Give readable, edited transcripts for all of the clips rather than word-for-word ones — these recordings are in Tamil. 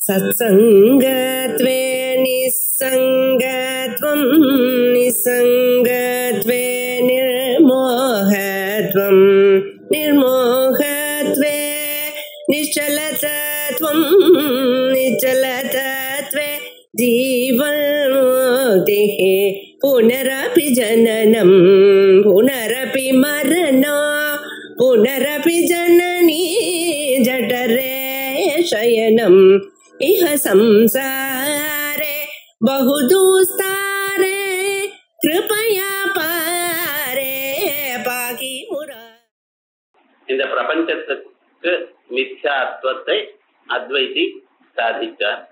सत्संगत्वे निस्संगत्वं निस्संगत्वे निर्मोहत्वं निर्मोहत्वे निश्चलतत्वं निश्चलतत्वे जीवन्मुक्तिः पुनरपि जननं पुनरपि मरणं पुनरपि जननी जठरे शयनम् इह संसारे बहुदुस्तारे कृपया पारे पाकि मुरा. இந்த பிரபஞ்சத்துக்கு மித்யாத்வத்தை அத்வைதி சாதித்தார்.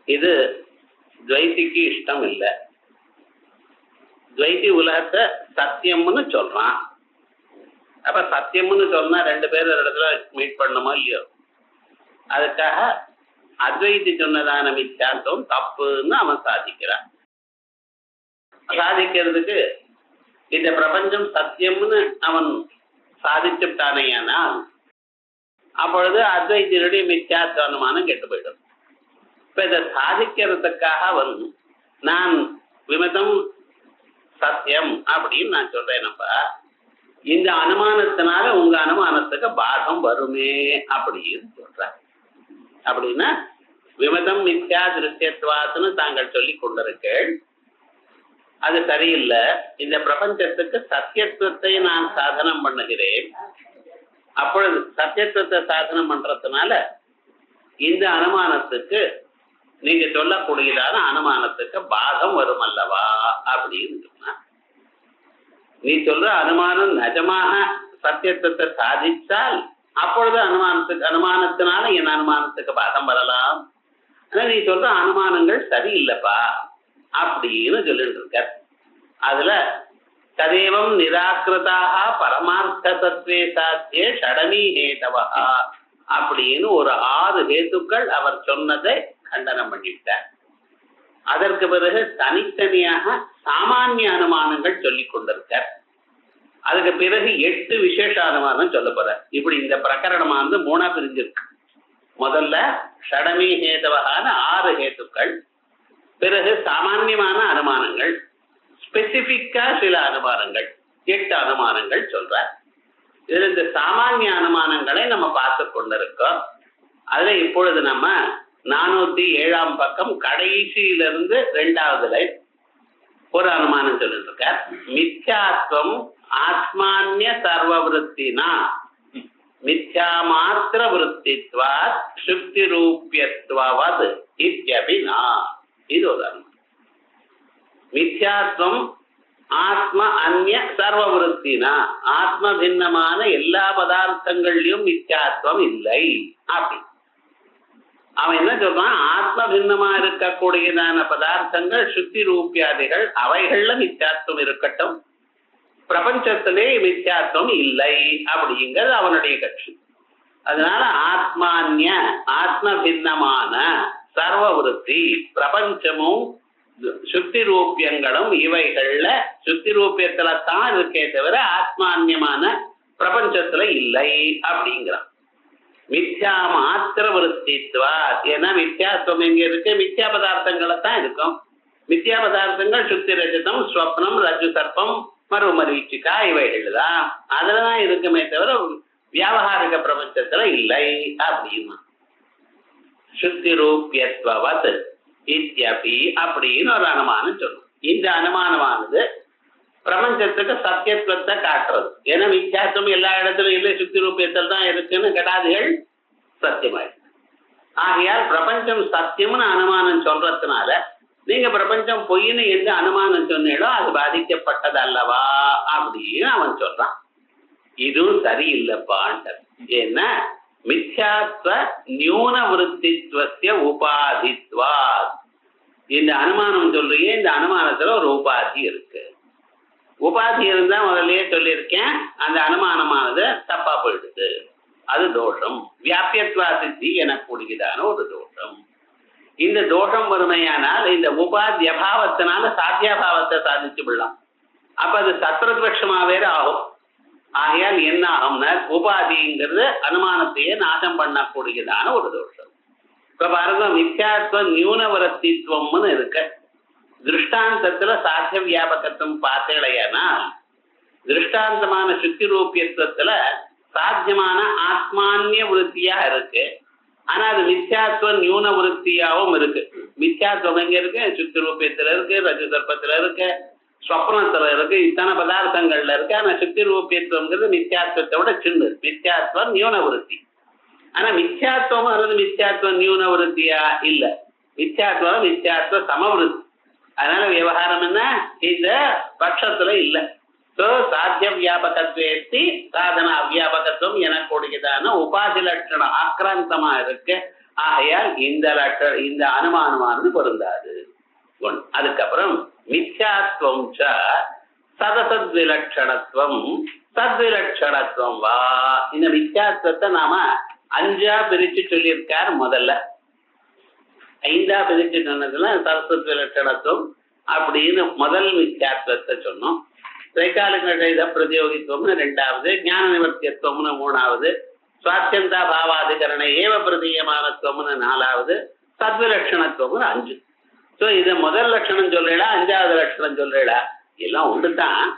இது துவைதிக்கு இஷ்டம் இல்லை. துவைதி உலகத்தை சத்தியம்னு சொல்றான். அப்ப சத்தியம்னு சொன்னா ரெண்டு பேர் ஒரு இடத்துல மீட் பண்ணணுமோ இல்லையோ, அதுக்காக அத்வைதி சொன்னதான மித்யாத்வம் தப்புன்னு அவன் சாதிக்கிறான். சாதிக்கிறதுக்கு இந்த பிரபஞ்சம் சத்தியம்னு அவன் சாதிச்சுட்டானேயானால் அப்பொழுது அத்வைத்தினுடைய மித்யாத்வ அனுமானம் கெட்டு போயிடும். இப்ப இதை சாதிக்கிறதுக்காக அவன் நான் விமதம் சத்தியம் அப்படின்னு நான் சொல்றேனப்பா, இந்த அனுமானத்தினால உங்க அனுமானத்துக்கு பாகம் வருமே அப்படின்னு சொல்ற. அப்படின்னா விமதம் மித்யா திருஷ்யத்வாத்துன்னு தாங்கள் சொல்லி கொண்டிருக்கேள், அது சரியில்லை. இந்த பிரபஞ்சத்துக்கு சத்தியத்துவத்தை நான் சாதனம் பண்ணுகிறேன். அப்பொழுது சத்தியத்துவத்தை சாதனம் பண்றதுனால இந்த அனுமானத்துக்கு நீங்க சொல்லக்கூடியதான அனுமானத்துக்கு பாகம் வரும் அல்லவா அப்படின்னு சொன்னா, நீ சொல்ற அனுமானம் நிஜமாக சத்தியத்துவத்தை சாதித்தால் அப்பொழுது அனுமானத்தினால என் அனுமானத்துக்கு பாகம் வரலாம். ஆனா நீ சொல்ற அனுமானங்கள் சரியில்லைப்பா அப்படின்னு சொல்லிட்டு இருக்க. அதுல ததேவம் நிராகிருதாக பரமார்த்த தத்துவே சாத்தியே ஷடமி ஹேதவா அப்படின்னு ஒரு 6 ஹேத்துக்கள் அவர் சொன்னதை கண்டனம் பண்ணிவிட்டார். அதற்கு பிறகு தனித்தனியாக சாமானிய அனுமானங்கள் சொல்லிக் கொண்டிருக்கார். அதுக்கு பிறகு 8 விசேஷ அனுமானம் சொல்ல போற. இப்படி இந்த பிரகரணமானது 3 பிரிஞ்சிருக்கு. முதல்ல ஷடமி ஹேதவகான 6 ஹேத்துக்கள், பிறகு சாமான்யமான அனுமானங்கள், ஸ்பெசிபிக்கா சில அனுமானங்கள், 8 அனுமானங்கள் சொல்ற. இதுல இந்த சாமானிய அனுமானங்களை நம்ம பார்த்து கொண்டிருக்கோம். அதுல இப்பொழுது நம்ம 407 பக்கம் கடைசியிலிருந்து 2வது லைன் ஒரு அனுமானம் சொல்லிட்டு இருக்க. மித்யாத்வம் ஆத்மான்ய சர்வவிருத்தினா மித்யா மாத்திர விருத்தித்வாத் சுக்தி ரூபியத்வாத் இத்யபினா. இது ஒரு அனுமானம். மித்யாத்வம் ஆத்ம அந்நிய சர்வவிருத்தினா, ஆத்ம பின்னமான எல்லா பதார்த்தங்கள்லயும் மித்யாத்வம் இல்லை அப்படி அவன் என்ன சொல்றான், ஆத்ம பின்னமா இருக்கக்கூடியதான பதார்த்தங்கள் சுத்தி ரூபியாதிகள் அவைகள்ல மித்யாத்வம் இருக்கட்டும், பிரபஞ்சத்திலே மித்யாத்வம் இல்லை அப்படிங்கிறது அவனுடைய கட்சி. அதனால ஆத்மான்ய ஆத்ம பின்னமான சர்வவிருத்தி பிரபஞ்சமும் சுத்தி ரூபியங்களும் இவைகள்ல சுத்தி ரூபியத்துல தான் இருக்கே தவிர ஆத்மான்யமான பிரபஞ்சத்துல இல்லை அப்படிங்கிறான். மித்யா மாத்திர விருத்தித்வா, ஏன்னா மித்யாத்வம் எங்க இருக்கு, மித்யா பதார்த்தங்களை தான் இருக்கும். மித்யா பதார்த்தங்கள் சுத்தி ரஜதம் ஸ்வப்னம் ரஜு சர்ப்பம் மறுமரீச்சிக்கா இவைகள் தான், அதுலதான் இருக்குமே தவிர வியாபகாரிக பிரபஞ்சத்துல இல்லை அப்படின்னா. சுத்தி ரூபியத்வவத் இத்யபி அப்படின்னு ஒரு அனுமானம் சொல்லும். இந்த அனுமானமானது பிரபஞ்சத்துக்கு சத்தியத்துவத்தை காட்டுறது. ஏன்னா வித்தியாசம் எல்லா இடத்துலையும் இல்லை, சுத்தி ரூபியத்தில் தான் இருக்குன்னு கடாதிகள் சத்தியமாயிடுது. ஆகையால் பிரபஞ்சம் சத்தியம்னு அனுமானம் சொல்றதுனால நீங்க பிரபஞ்சம் பொய்ன்னு எந்த அனுமானம் சொன்னீங்களோ அது பாதிக்கப்பட்டது அல்லவா அப்படின்னு அவன் சொல்றான். இதுவும் சரியில்லைப்பான். ஏன்னா மித்யாத்வ நியூன விருத்தித்வஸ்ய உபாதித்வா, இந்த அனுமானம் சொல்றீங்க, இந்த அனுமானத்துல ஒரு உபாதி இருக்கு. உபாதி இருந்தா முதல்லயே சொல்லியிருக்கேன், அந்த அனுமானமானது தப்பா போயிடுது, அது தோஷம். வியாபியத்வா சித்தி எனக்கூடியதான ஒரு தோஷம். இந்த தோஷம் வறுமையானால் இந்த உபாதி அபாவத்தினால சாத்தியாபாவத்தை சாதிச்சு விடலாம். அப்ப அது சத்ரத்பட்சமா வேற ஆகும். ஆகையால் என்ன ஆகும்னா உபாதிங்கிறது அனுமானத்தையே நாசம் பண்ணக்கூடியதான ஒரு தோஷம். இப்ப பாருங்க, மித்யாத்வ நியூனவரத்தித்வம்னு இருக்கு. திருஷ்டாந்தத்துல சாத்திய வியாபகத்துவம் பார்த்தேடையானா திருஷ்டாந்தமான சுத்தி ரூபியத்துவத்துல சாத்தியமான ஆத்மான்ய விருத்தியா இருக்கு. ஆனா அது மித்யாத்வ நியூன விருத்தியாவும் இருக்கு. மித்யாத்வம் எங்க இருக்கு? சுத்தி ரூபியத்துல இருக்கு, ரஜு சர்ப்பத்துல இருக்கு, ஸ்வப்னத்துல இருக்கு, இத்தனை பதார்த்தங்கள்ல இருக்கு. ஆனா சுத்தி ரூபியத்துவங்கிறது மித்யாத்வத்தை விட சின்ன. மித்யாத்வம் நியூன விருத்தி. ஆனா மித்யாத்வம் அல்லது மித்யாத்வ நியூன விருத்தியா இல்ல. மித்யாத்வம் மித்யாத்வ சமவிருத்தி. அதனால விவகாரம் என்ன? இந்த பட்சத்துல இல்ல. சாத்திய வியாபகத்வேத்தி சாதன அவ்வியாபகத்துவம் எனக்கூடியதான உபாதி லட்சணம் ஆக்கிராந்தமா இருக்கு. ஆகையால் இந்த அனுமானமானது பொருந்தாது. அதுக்கப்புறம் மித்யாத்வம் சதசத்விலட்சணத்துவம் சத்விலட்சணத்துவம் வா. இந்த மித்யாத்வத்தை நாம 5ஆ பிரிச்சு சொல்லியிருக்கார். முதல்ல 5ஆ பிரிச்சு சொன்னதுல சதசத்விலட்சணத்துவம் அப்படின்னு முதல் மித்யாத்வத்தை சொன்னோம். திரைகாலிக பிரதியோகித்துவம்னு 2வது, ஞான நிவர்த்தியத்துவம்னு 3வது, சுவாத்தியந்தா பாவாதிகரண ஏவ பிரதீயமானத்துவம்னு 4வது, சத்விலட்சணத்துவம்னு 5. இது முதல் லட்சணம் சொல்றா, 5வது லட்சணம் சொல்றா, எல்லாம் ஒன்றுதான்.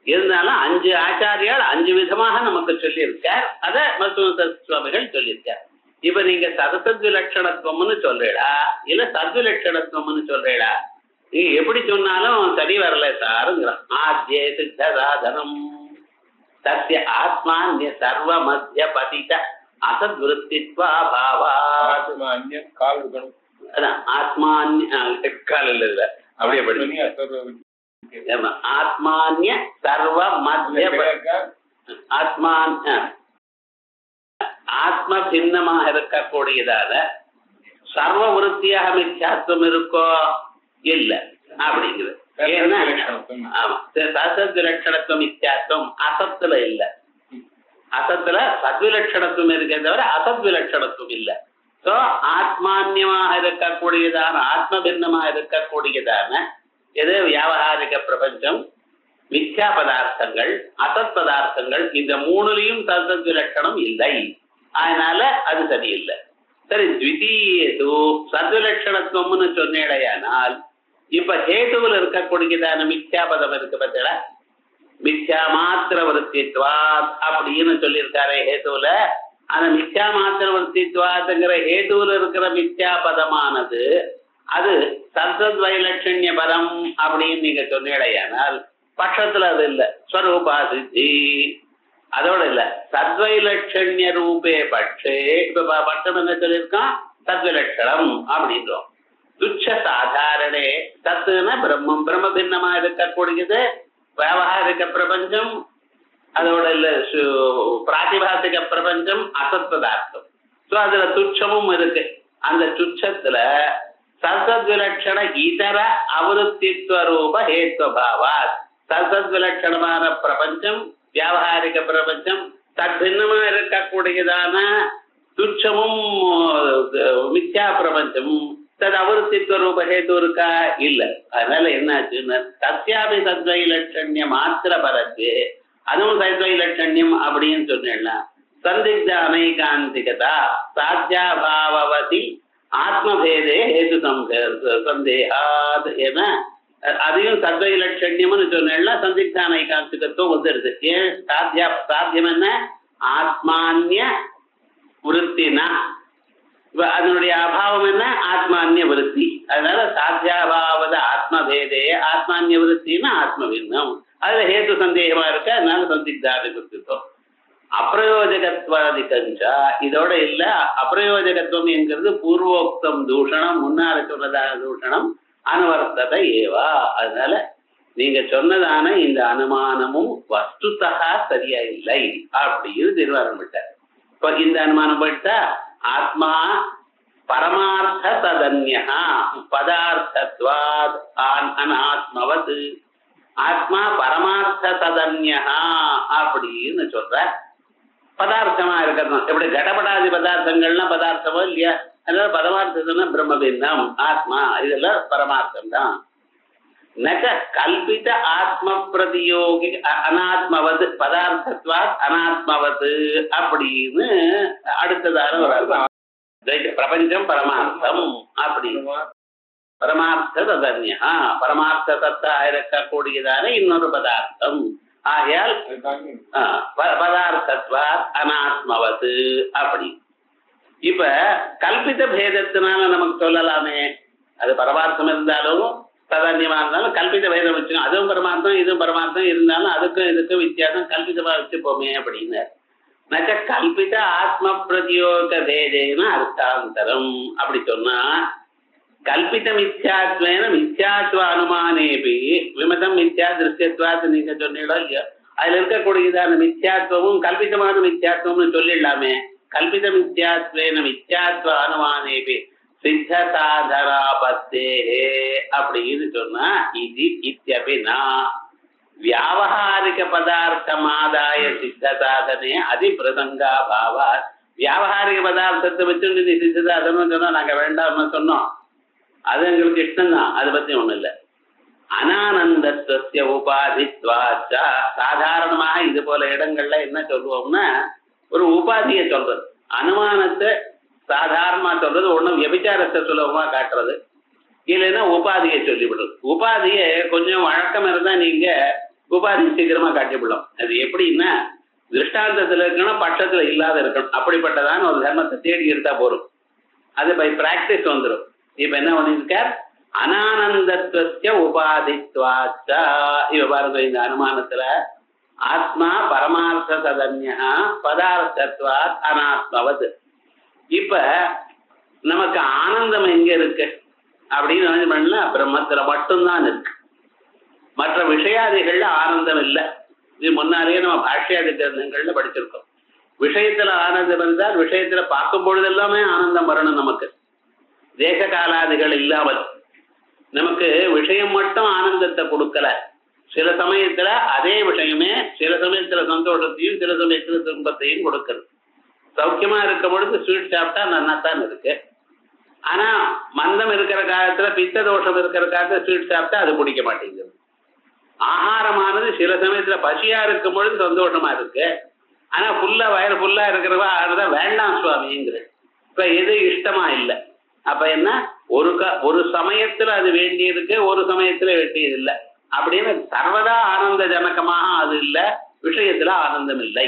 இருந்தாலும் 5 ஆச்சாரியால் 5 விதமாக நமக்கு சொல்லியிருக்கார். அத மருத்துவ சுவாமிகள் சொல்லியிருக்கார். இப்ப நீங்க சதசத்விலட்சணத்துவம்னு சொல்றா இல்ல சத்விலட்சணத்துவம்னு சொல்றா, நீங்க எப்படி சொன்னாலும் சரி வரல சாருங்கிறான். ஆத்யே சித்த சாதனம் தஸ்ய ஆத்மான்ய சர்வ மத்திய பதித அசத்விருத்தித்வா பாவா. அதான் ஆத்மான்ய கால் இல்ல அப்படியே படி. ஆத்மான்ய சர்வ மத்திய ஆத்ம பின்னமாக இருக்கக்கூடியதால சர்வ விருத்தியாக மித்யாத்வம் இருக்கோ இல்ல அப்படிங்கிறது. ஆமா, சத்விலட்சணத்துவம் மித்யாத்வம் அசத்துல இல்ல. அசத்துல சத்விலட்சணத்துவம் இருக்கே தவிர அசத்விலட்சணத்துவம் இல்ல. ஆத்மான்யமாக இருக்கக்கூடியதான ஆத்ம பின்னமாக இருக்கக்கூடியதான எது வியாவகாரிக பிரபஞ்சம், மித்யா பதார்த்தங்கள், அசத் பதார்த்தங்கள், இந்த 3லயும் சத்விலட்சணம் இல்லை. அதனால அது சரியில்லை. சரி, த்விதீயது சத்விலட்சணத்துவம்னு சொன்னேடையானால் இப்ப ஹேதுவில் இருக்கக்கூடியதான மித்யாபதம் இருக்கு பார்த்தா, மித்யா மாத்திர விருத்தித்வாத் அப்படின்னு சொல்லியிருக்காரு ஹேதுல. அந்த மித்யா மாத்திர விருத்தித்வாத்ங்கிற ஹேதுவில் இருக்கிற மித்யாபதமானது அது சத்வத் வைலட்சண்ய பரம் அப்படின்னு நீங்க சொன்னேடையானால் பட்சத்துல அது இல்ல. ஸ்வரூபா சித்தி அதோட இல்ல, சத்வைலட்சண்ய ரூபே பட்சே. இப்ப பட்சம் என்ன சொல்லியிருக்கோம்? சத்விலட்சணம் அப்படின்றோம். துச்ச சாதாரணே சத்துனா பிரம்மம், பிரம்ம பின்னமா இருக்கக்கூடியது வியாவகாரிக பிரபஞ்சம், அதோட இல்ல பிராதிபாசிக பிரபஞ்சம் அசத் பதார்த்தம். அதுல துச்சமும் இருக்கு. அந்த துச்சத்துல சத்விலட்சண இதர அவருத்தித்வ ரூப ஹேத்வபாவா. சத்விலட்சணமான பிரபஞ்சம், வியாவகாரிக பிரபஞ்சம், தற்பின்னமா இருக்கக்கூடியதான துச்சமும் மித்யா பிரபஞ்சமும் தது அவருத்தித்வ ரூப ஹேது இருக்கா இல்ல. அதனால என்னாச்சுன்னா சத்யாபி சத்வைலட்சண்ய மாத்திர பரத்து, அதுவும் சத்வைலட்சண்யம் அப்படின்னு சொன்னா சந்திக்த அனைகாந்திகதா சாத்தியாபாவதி ஆத்மபேதே ஹேது சந்தேகாத் என அதையும் சத்வைலட்சண்யம்னு சொன்னா சந்திக்த அனைகாந்திகத்துவம் வந்துடுது. ஏன் சாத்தியம் என்ன? ஆத்மான்ய விருத்தினா அதனுடைய அபாவம் என்ன? ஆத்மான்ய விருத்தி. அதனால சாத்தியாபாவத ஆத்மபேதே ஆத்மான்ய விருத்தின்னா ஆத்மபின்னம். அதுல ஹேது சந்தேகமா இருக்கு. அதனால சந்திக்தாதிபத்தியம். அப்பிரயோஜகத்வாதிகஞ்சா இதோட இல்ல. அப்பிரயோஜகத்துவம் என்கிறது பூர்வோக்தம் தூஷணம், முன்னால சொன்னதான தூஷணம் அனுவர்த்தத ஏவா. அதனால நீங்க சொன்னதான இந்த அனுமானமும் வஸ்துதா சரியா இல்லை அப்படின்னு தீர்மானம் விட்டார். இப்ப இந்த அனுமானம் போயிட்டா ஆத்மா பரமார்த்த ததன்யா பதார்த்தத்வாத் அனாத்மவது, ஆத்மா பரமார்த்த ததன்யா அப்படின்னு சொல்ற. பதார்த்தமா இருக்கணும். எப்படி கடபடாதி பதார்த்தங்கள்லாம் பதார்த்தமோ இல்லையா? அதனால பரமார்த்தம்னா பிரம்மபின்னம் ஆத்மா, இதெல்லாம் பரமார்த்தம் தான். நக கல்பித ஆத்ம பிரதியோகி அனாத்மவது பதார்த்தத்வாத் அனாத்மவது அப்படின்னு அடுத்ததான ஒரு பிரபஞ்சம் பரமார்த்தம் அப்படி பரமார்த்த ததன்யா பரமார்த்த சத்தா இருக்கக்கூடியதான இன்னொரு பதார்த்தம். ஆகையால் பதார்த்தத்வாத் அனாத்மவது அப்படி. இப்ப கல்பித பேதத்தினால நமக்கு சொல்லலாமே, அது பரமார்த்தம் இருந்தாலும் ததன்யமா இருந்தாலும் கல்பித பேதம் வச்சுக்கோம். அதுவும் பரமார்த்தம் இதுவும் பரமார்த்தம் இருந்தாலும் அதுக்கும் இதுக்கும் வித்தியாசம் கல்பிதமா வச்சுப்போமே அப்படின்னு. நச்ச கல்பித ஆத்ம பிரதியோக பேதேன அர்த்தாந்தரம் அப்படி சொன்னா கல்பித மித்யாத்வேன மித்யாத்வ அனுமானேபி விமதம் மித்யா திருஷ்யத்வாத் நீங்க சொன்னீங்களோ இல்லையோ, அதுல இருக்கக்கூடியதான மித்யாத்வமும் கல்பிதமான மித்யாத்வம்னு சொல்லிடலாமே. கல்பித மித்யாத்வேன மித்யாத்வ அனுமானேபி சித்த சாதராபத்தே அப்படின்னு சொன்னா இது இத்யபினா வியாவகாரிக பதார்த்தமாதாய சித்த சாதனே அதிபிரசங்கா பாவா. வியாவகாரிக பதார்த்தத்தை வச்சு நீ சித்த சாதனம் சொன்னா நாங்க வேண்டாம்னு சொன்னோம், அது எங்களுக்கு இஷ்டம்தான், அதை பத்தி ஒண்ணும் இல்லை. அனானந்தத்துவ உபாதித்வாச்சா சாதாரணமாக இது போல இடங்கள்ல என்ன சொல்லுவோம்னா ஒரு உபாதியை சொல்றது. அனுமானத்தை சாதாரணமா சொல்றது ஒண்ணும் விபச்சாரத்தை சுலபமா காட்டுறது, இல்லைன்னா உபாதியை சொல்லிவிடுறது. உபாதியை கொஞ்சம் வழக்கம் இருந்தா நீங்க உபாதி சீக்கிரமா காட்டிவிடலாம். அது எப்படின்னா திருஷ்டாந்தத்துல இருக்கணும், பட்சத்துல இல்லாத இருக்கணும். அப்படிப்பட்டதான ஒரு தர்மத்தை தேடி எடுத்தா போறோம், அது பை பிராக்டிஸ் வந்துடும். இப்ப என்ன பண்ணிருக்கார், அனானந்தத்துவ உபாதித்வாச்சா. இப்ப பாருங்க இந்த அனுமானத்துல ஆத்மா பரமார்த்த சதன்யா பதார்த்தத்வாத் அனாத்மவது. இப்ப நமக்கு ஆனந்தம் எங்க இருக்கு அப்படின்னு பண்ணல, பிரம்மத்துல மட்டும்தான் இருக்கு, மற்ற விஷயாதிகள்ல ஆனந்தம் இல்லை. இது முன்னாலேயே நம்ம பாஷ்யாதி கிரந்தங்கள்ல படிச்சிருக்கோம். விஷயத்துல ஆனந்தம் இருந்தால் விஷயத்துல பார்க்கும் பொழுது எல்லாமே ஆனந்தம் வரணும். நமக்கு தேச காலாதிகள் இல்லாமல் நமக்கு விஷயம் மட்டும் ஆனந்தத்தை கொடுக்கல. சில சமயத்துல அதே விஷயமே சில சமயத்துல சந்தோஷத்தையும் சில சமயத்துல துன்பத்தையும் கொடுக்குறது. சௌக்கியமா இருக்கும் பொழுது ஸ்வீட் சாப்பிட்டா நன்னாத்தான் இருக்கு, ஆனா மந்தம் இருக்கிற காலத்துல பித்த தோஷம் இருக்கிற காலத்துல ஸ்வீட் சாப்பிட்டா அது பிடிக்க மாட்டேங்குது. ஆகாரமானது சில சமயத்துல பசியா இருக்கும் பொழுது சந்தோஷமா இருக்கு, ஆனா ஃபுல்லா வயறு ஃபுல்லா இருக்கிறவா அதுதான் வேண்டாம் சுவாமிங்கிற. இப்ப எது இஷ்டமா இல்லை. அப்ப என்ன, ஒரு சமயத்துல அது வேண்டியிருக்கு, ஒரு சமயத்துல வேண்டியது இல்லை அப்படின்னு சர்வதா ஆனந்த ஜனகமாக அது இல்லை, விஷயத்துல ஆனந்தம் இல்லை.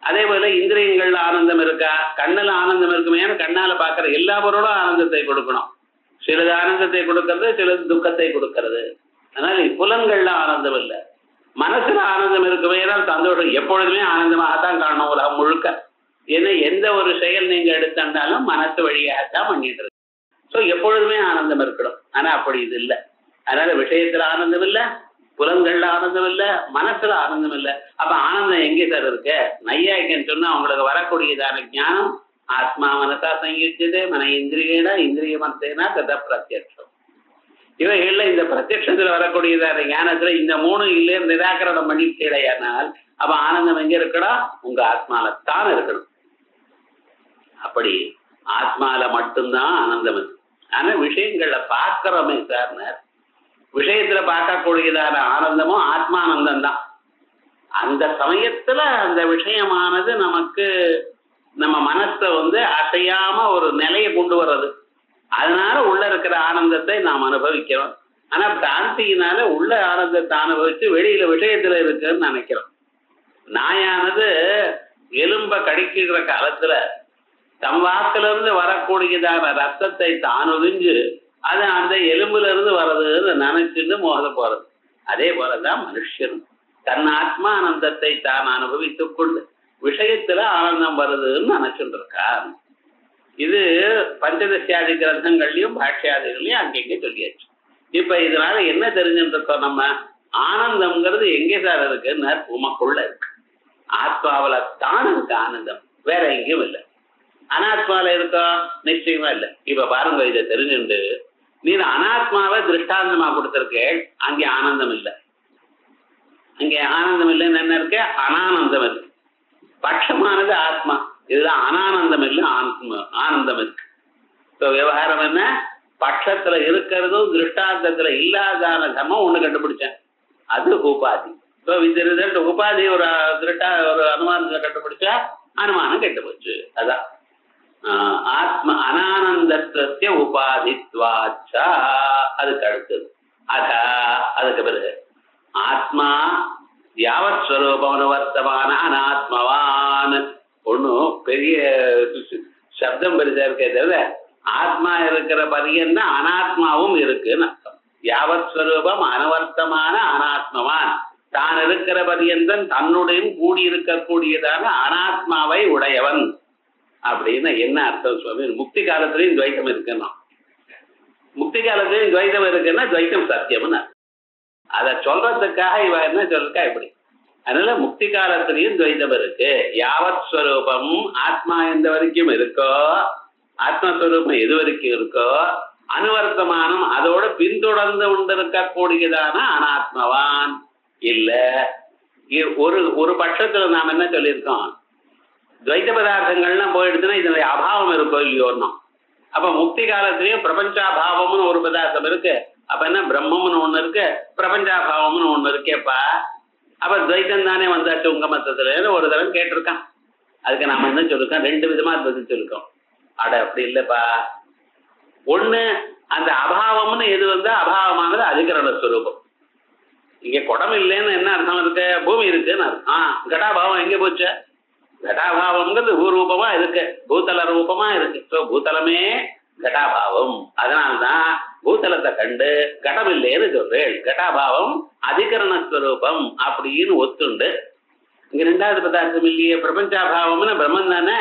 அதே போல இந்திரியங்கள்ல ஆனந்தம் இருக்கா, கண்ணுல ஆனந்தம் இருக்குமே, கண்ணால பாக்குற எல்லா பொருளும் ஆனந்தத்தை கொடுக்கணும். சிலது ஆனந்தத்தை கொடுக்கறது, சிலது துக்கத்தை கொடுக்கறது. அதனால புலன்கள்ல ஆனந்தம் இல்லை, மனசுல ஆனந்தம் இருக்குமே, சந்தோஷம் எப்பொழுதுமே ஆனந்தமாகத்தான் காணணும் உலகம் முழுக்க. ஏன்னா எந்த ஒரு செயல் நீங்க எடுத்தாலும் மனசு வழியாகத்தான் பண்ணிட்டு இருக்கு. ஸோ எப்பொழுதுமே ஆனந்தம் இருக்கணும், ஆனா அப்படி இது இல்லை. அதனால விஷயத்துல ஆனந்தம் இல்லை, புலன்கள்ல ஆனந்தம் இல்லை, மனசுல ஆனந்தம் இல்லை. அப்ப ஆனந்தம் எங்கே சார் இருக்கு? நையாயிக்கன்னு சொன்னா அவங்களுக்கு வரக்கூடியதான ஞானம் ஆத்மா மனசா சங்கிச்சது மன இந்திரியேனா இந்திரிய மனசேனா கத பிரத்யட்சம். இவைகள்ல இந்த பிரத்யட்சத்துல வரக்கூடியதான ஞானத்துல இந்த மூணு இல்லையே நிராகரணம் பண்ணிட்டேடையானால் அப்ப ஆனந்தம் எங்க இருக்கணும்? உங்க ஆத்மாலத்தான் இருக்கணும். அப்படி ஆத்மால மட்டும்தான் ஆனந்தம் இருக்கு. ஆனா விஷயங்கள்ல பார்க்கிறோமே சார், விஷயத்துல பார்க்கக்கூடியதான ஆனந்தமும் ஆத்மானந்தம் தான். அந்த சமயத்துல அந்த விஷயமானது நமக்கு நம்ம மனசை அசையாம ஒரு நிலையை கொண்டு வர்றது. அதனால உள்ள இருக்கிற ஆனந்தத்தை நாம் அனுபவிக்கிறோம். ஆனா பிராந்தியினால உள்ள ஆனந்தத்தை அனுபவிச்சு வெளியில விஷயத்துல இருக்குன்னு நினைக்கிறோம். நாயானது எலும்ப கடிக்கிற காலத்துல தம் வாக்குல இருந்து வரக்கூடியதான ரத்தத்தை தான் உறிஞ்சு அது அந்த எலும்புல இருந்து வர்றதுன்னு நினைச்சுட்டு மோத போறது. அதே போலதான் மனுஷனும் தன் ஆத்மானந்தத்தை தான் அனுபவித்துக் கொண்டு விஷயத்துல ஆனந்தம் வருதுன்னு நினைச்சுட்டு இருக்கார். இது பஞ்சதசியாதி கிரந்தங்கள்லயும் பாஷ்யாதிகள்லயும் அங்கெங்க சொல்லியாச்சு. இப்ப இதனால என்ன தெரிஞ்சுட்டு இருக்கோம், நம்ம ஆனந்தம்ங்கிறது எங்கே சார் இருக்குன்னு உமக்குள்ள இருக்கு. ஆத்மாவில தான் இருக்கு ஆனந்தம், வேற எங்கேயும் இல்லை. அனாத்மாவில இருக்கா? நிச்சயமா இல்லை. இப்ப பாருங்க, இதை தெரிஞ்சுட்டு நீ அனாத்மாவை திருஷ்டாந்தமா கொடுத்திருக்கேன், அங்கே ஆனந்தம் இல்லை. அங்கே ஆனந்தம் இல்லைன்னு என்ன இருக்கு? அனானந்தம் இருக்கு. பட்சமானது ஆத்மா, இதுதான் அனானந்தம் இல்லை, ஆனந்தம் இருக்கு. விவகாரம் என்ன? பட்சத்துல இருக்கிறதும் திருஷ்டாந்தத்துல இல்லாதான தர்மம் ஒண்ணு கண்டுபிடிச்சேன், அது உபாதி. உபாதி ஒரு அனுமானத்துல கண்டுபிடிச்சா அனுமானம் கெட்டு போச்சு. அதான் ஆத்ம அனானந்தத்துவ உபாதித்வாச்சா அதுக்கு அடுத்தது அதுக்கு பிறகு ஆத்மா யாவத் ஸ்வரூபம் அனுவர்த்தமான அனாத்மவான் ஒன்னும் பெரிய சப்தம் பெருசா இருக்கே தவிர ஆத்மா இருக்கிற பரியந்தான் அனாத்மாவும் இருக்குன்னு அர்த்தம். யாவத் ஸ்வரூபம் அனுவர்த்தமான அனாத்மவான் தான் இருக்கிற பரியந்தன் தன்னுடையும் கூடி இருக்கக்கூடியதான அனாத்மாவை உடையவன் அப்படின்னு என்ன அர்த்தம் சுவாமி? முக்தி காலத்திலையும் துவைத்தம் இருக்குன்னா முக்தி காலத்திலையும் துவைத்தம் இருக்குன்னா துவைத்தம் சத்தியம்னு அதை சொல்றதுக்காக இவ என்ன சொல்றா இப்படி. அதனால முக்தி காலத்திலையும் துவைத்தம் இருக்கு. யாவத் ஸ்வரூபம் ஆத்மா எந்த வரைக்கும் இருக்கோ, ஆத்மஸ்வரூபம் எது வரைக்கும் இருக்கோ, அனுவர்த்தமானம் அதோட பின்தொடர்ந்து கொண்டிருக்கக்கூடியதான அனாத்மவான் இல்ல. ஒரு ஒரு பட்சத்துல நாம் என்ன சொல்லியிருக்கோம், துவைத்த பதார்த்தங்கள்லாம் போயிடுச்சுன்னா இதனுடைய அபாவம் இருக்கோ இல்லையோன்னா. அப்ப முக்தி காலத்திலயும் பிரபஞ்சாபாவம்னு ஒரு பதார்த்தம் இருக்கு. அப்ப என்ன பிரம்மம்னு ஒண்ணு இருக்கு, பிரபஞ்சாபாவம்னு ஒண்ணு இருக்கேப்பா. அப்ப துவைத்தம் தானே வந்தாச்சு உங்க மத்தத்துல ஒரு தடவை கேட்டிருக்கான். அதுக்கு நாம என்ன சொல்லிருக்கோம், ரெண்டு விதமா பதில் சொல்லிருக்கோம். அட அப்படி இல்லப்பா, ஒண்ணு அந்த அபாவம்னு எது வந்தா அபாவமானது அதிகரண ஸ்வரூபம். இங்க குடம் இல்லைன்னு என்ன அர்த்தம் இருக்கு, பூமி இருக்குன்னு அர்த்தம். கடாபாவம் எங்க போச்சு? கடாபாவம்ங்கிறது பூரூபமா இருக்கு, பூதல ரூபமா இருக்கு. ஸோ பூதலமே கடாபாவம். அதனால்தான் பூதலத்தை கண்டு கடம் இல்லைன்னு சொல்றேன். கடாபாவம் அதிகரணஸ்வரூபம் அப்படின்னு ஒத்துண்டு. இங்க ரெண்டாவது பதார்த்தம் இல்லையே, பிரபஞ்சாபாவம்னு பிரம்மன் தானே.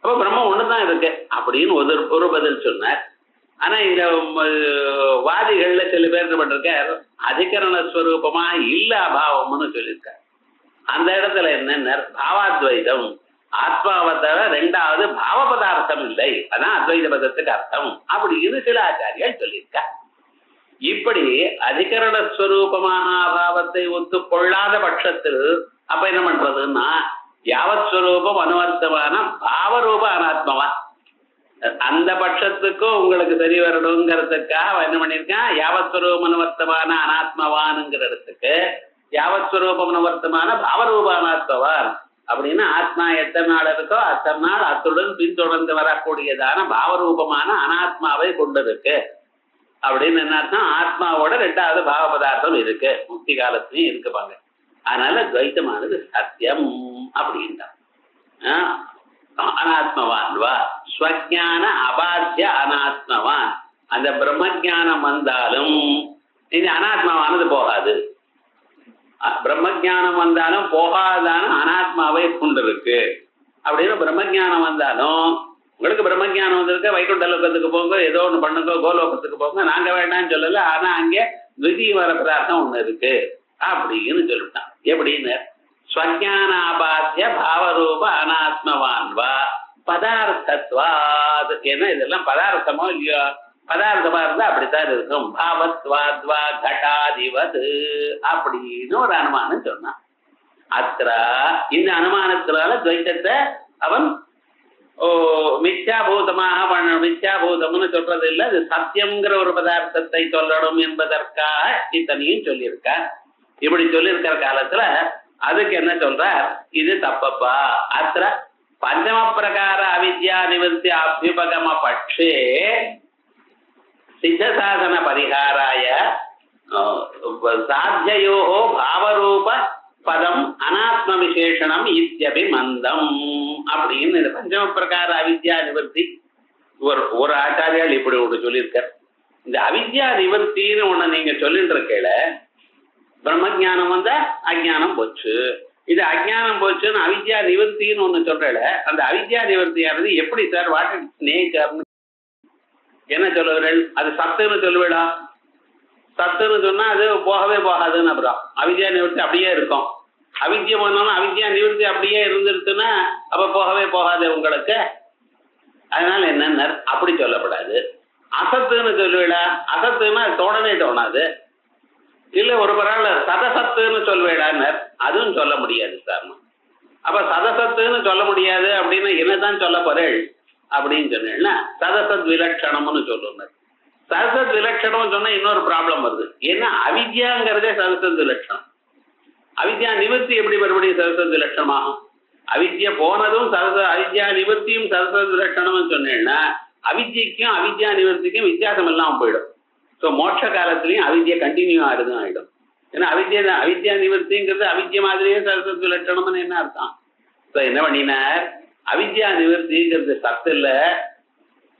அப்ப பிரம்மம் ஒண்ணுதான் இருக்கு அப்படின்னு ஒரு பதில் சொன்னார். ஆனா இந்த வாதிகள்ல சில பேர் என்ன பண்றார், அதிகரணஸ்வரூபமா இல்ல அபாவம்னு சொல்லியிருக்கார். அந்த இடத்துல என்ன பாவாத்வைதம், ஆத்மாவை தவிர ரெண்டாவது பாவ பதார்த்தம் இல்லை, அதான் அத்வைத பதத்துக்கு அர்த்தம் அப்படின்னு சில ஆச்சாரியால் சொல்லியிருக்க. இப்படி அதிகரணஸ்வரூபமாக அபாவத்தை ஒத்துக்கொள்ளாத பட்சத்தில் அப்ப என்ன பண்றதுன்னா, யாவத் ஸ்வரூபம் அனுவர்த்தமான பாவரூப அனாத்மவான். அந்த பட்சத்துக்கும் உங்களுக்கு சரி வரணுங்கிறதுக்காக என்ன பண்ணியிருக்கான், யாவத் ஸ்வரூபம் அனுவர்த்தமான அனாத்மவான்ங்கிற இடத்துக்கு யாவத் ஸ்வரூபம் அனுவர்த்தமான பாவரூப அனாத்மவான் அப்படின்னா ஆத்மா எத்தனை நாள் இருக்கோ அத்தனை நாள் அத்துடன் பின்தொடர்ந்து வரக்கூடியதான பாவரூபமான அனாத்மாவை கொண்டிருக்கு அப்படின்னு என்ன அர்த்தம், ஆத்மாவோட ரெண்டாவது பாவ பதார்த்தம் இருக்கு, முக்தி காலத்திலையும் இருக்குப்பாங்க. அதனால துவைத்தமானது சத்தியம் அப்படின்ட்டான். அனாத்மவான் வா ஸ்வஜான அபாத்திய அனாத்மவான். அந்த பிரம்மஜானம் வந்தாலும் இந்த அனாத்மாவானது போகாது. பிரம்மஜானம் வந்தாலும் போகாதான அனாத்மாவை கொண்டிருக்கு அப்படின்னு. பிரம்மஜானம் வந்தாலும் உங்களுக்கு பிரம்மஜானம் வந்திருக்க, வைகுண்ட லோகத்துக்கு போங்க, ஏதோ ஒண்ணு பண்ணுங்க, கோலோகத்துக்கு போங்க, நாங்க வேண்டாம்னு சொல்லல. ஆனா அங்கே துவிதீய வர பதார்த்தம் ஒண்ணு இருக்கு அப்படின்னு சொல்லிட்டான். எப்படின்னு ஸ்வஜானாபாத்திய பாவரூப அனாத்மவான் வா பதார்த்தத்வாத். ஏன்னா இதெல்லாம் பதார்த்தமோ இல்லையோ, பதார்த்தமா இருந்தா அப்படித்தான் இருக்கும். பாவத்வாத்வா கட்டாதிவது அப்படின்னு ஒரு அனுமானம் சொன்னான். அத்திர இந்த அனுமானத்தினால துவைத்தத்தை அவன் மித்யாபூதமாக பண்ணணும். மித்யாபூதம்னு சொல்றது இல்லை, அது சத்தியம்ங்கிற ஒரு பதார்த்தத்தை சொல்லணும் என்பதற்காக இத்தனையும் சொல்லியிருக்க. இப்படி சொல்லியிருக்கிற காலத்துல அதுக்கு என்ன சொல்ற, இது தப்பப்பா. அத்திர பஞ்சம பிரகார அவித்யா நிவர்த்தி அபியுபகம பட்சே சித்த சாதன பரிகாராய சாத்தியோ பாவரூப பதம் அனாத்ம விசேஷனம் இத்தியபிமந்தம் அப்படின்னு இந்த பஞ்சம பிரகார அவித்யா நிவர்த்தி ஒரு ஆச்சாரியால் இப்படி ஒன்று சொல்லியிருக்கார். இந்த அவித்யா நிவர்த்தின்னு ஒண்ணு நீங்க சொல்லிட்டு இருக்கல, பிரம்மஜானம் வந்தா அஜானம் போச்சு, இது அஜானம் போச்சுன்னு அவித்யா நிவர்த்தின்னு ஒண்ணு சொல்றல. அந்த அவித்யா நிவர்த்தியானது எப்படி சார், வாட் இஸ் நேச்சர்னு என்ன சொல்லுவீர்கள்? அது சத்துன்னு சொல்லுவேடா. சத்துன்னு சொன்னா அது போகவே போகாதுன்னு அப்புறம் அவித்யா நிவர்த்தி அப்படியே இருக்கும். அவித்யா பண்ணாலும் அவித்யா நிவர்த்தி அப்படியே இருந்துருச்சுன்னா அப்ப போகவே போகாது உங்களுக்கு. அதனால என்னன்னு அப்படி சொல்லப்படாது. அசத்துன்னு சொல்லுவேடா, அசத்துன்னா தோணவே தோணாது. இல்ல ஒரு பரவாயில்ல சதசத்துன்னு சொல்வேடான்னு அதுவும் சொல்ல முடியாது சார். அப்ப சதசத்துன்னு சொல்ல முடியாது அப்படின்னா என்னதான் சொல்ல போறேள் அப்படின்னு சொன்னேன்னா சதசத் விலட்சணம்னு சொல்லுங்க. சதசத் விலட்சணம் சொன்னா இன்னொரு ப்ராப்ளம் வருது. ஏன்னா அவித்யாங்கிறதே சதசத் விலட்சணம். அவித்யா நிவர்த்தி எப்படி மறுபடியும் சதசத் விலட்சணமாகும்? அவித்யா போனதும் அவித்யா நிவர்த்தியும் சரஸ்வதி விலட்சணம்னு சொன்னேன்னா அவித்யக்கும் அவித்யா நிவர்த்திக்கும் வித்தியாசம் இல்லாம போயிடும். ஸோ மோட்ச காலத்திலையும் அவித்யா கண்டினியூ ஆகுதுன்னு ஆயிடும். ஏன்னா அவித்யா நிவர்த்திங்கிறது அவித்யா மாதிரியே சரஸ்வதி விலட்சணம்னு என்ன அர்த்தம்? ஸோ என்ன பண்ணினார், அவித்யா நிவர்த்திங்கிறது சத்து இல்ல,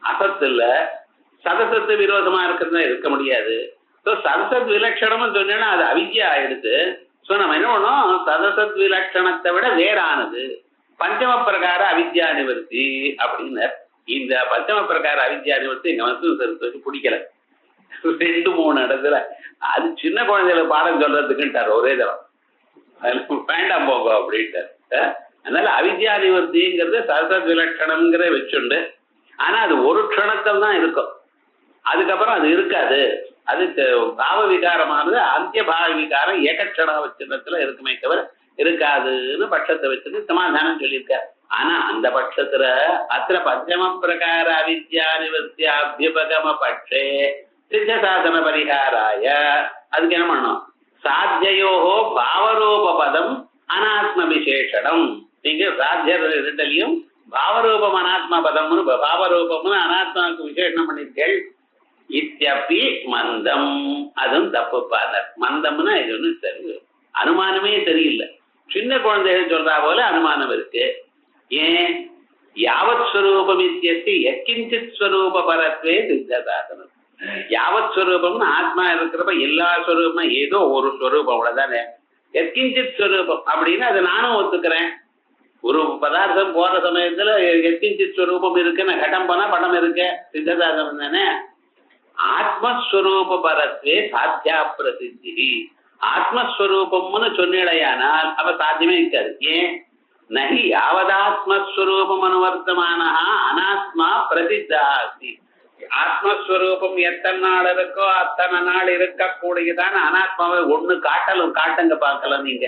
அசத்து இல்ல, சதசத்து விரோதமா இருக்கிறது இருக்க முடியாது. ஸோ சதசத் விலட்சணம்னு சொன்னேன்னா அது அவித்யா ஆயிடுது. ஸோ நம்ம என்ன பண்ணோம், சதசத் விலட்சணத்தை விட வேறானது பஞ்சம பிரகார அவித்யா நிவர்த்தி அப்படின்னு. இந்த பஞ்சம பிரகார அவித்யா நிவர்த்தி எங்க வந்து பிடிக்கல. 2-3 இடத்துல அது சின்ன குழந்தைகளை பாடம் சொல்றதுக்குன்ட்டார் ஒரே தரம், வேண்டாம் போங்க அப்படின்ட்டார். அதனால அவித்யா நிவர்த்திங்கிறது சதசத் விலட்சணம்ங்கிற வச்சுண்டு, ஆனா அது ஒரு க்ஷணத்தில் தான் இருக்கும், அதுக்கப்புறம் அது இருக்காது. அது பாவ விகாரமானது அந்திய பாவ விகாரம் ஏகட்சண வச்சிடத்துல இருக்குமே தவிர இருக்காதுன்னு பட்சத்தை வச்சுட்டு சமாதானம் சொல்லியிருக்காரு. ஆனா அந்த பட்சத்துல அத்திர பஞ்சம பிரகார அவித்யா நிவர்த்தி அபியுபகம பட்சே சித்த சாதன பரிகாராய அதுக்கு என்ன பண்ணணும், சாத்தியோகோ பாவரூப பதம் அனாத்ம விசேஷனம். நீங்க சாத்திய ரெண்டுலையும் பாவரூபம் அனாத்ம பதம்னு பாவரூபம்னு அனாத்மாவுக்கு விசேஷனம் பண்ணிருக்கேள். இத்தியப்பி மந்தம், அதுவும் தப்பு பாதர். மந்தம்னா இது ஒண்ணு சரி, அனுமானமே தெரியல. சின்ன குழந்தைகள் சொல்றா போல அனுமானம் இருக்கு. ஏன், யாவத் ஸ்வரூபம் இத்தியஸ்தி எக்கிஞ்சித் ஸ்வரூப பரத்வே சித்த சாதனம். யாவத் ஸ்வரூபம்னு ஆத்மா இருக்கிறப்ப எல்லா ஸ்வரூபமும் ஏதோ ஒரு ஸ்வரூபம் அவ்வளவுதானே. எக்கிஞ்சித் ஸ்வரூபம் அப்படின்னு அதை நானும் ஒத்துக்கிறேன். ஒரு பதார்த்தம் போற சமயத்துல எக்கிஞ்சித் ஸ்வரூபம் இருக்குன்னு கட்டம் போனா படம் இருக்கு, சித்த சாதனம் தானே. ஆத்மஸ்வரூப பரத்வே சாத்தியா பிரசித்தி. ஆத்மஸ்வரூபம்னு சொன்னிடையானால் அவ சாத்தியமே இருக்காது. ஏன், நகி யாவதாத்மஸ்வரூபம் அனுவர்த்தமான அனாத்மா பிரசித்தா அஸ்தி. ஆத்மஸ்வரூபம் எத்தனை நாள் இருக்கோ அத்தனை நாள் இருக்கக்கூடியதான அனாத்மாவை ஒண்ணு காட்டுங்க பார்க்கலாம். நீங்க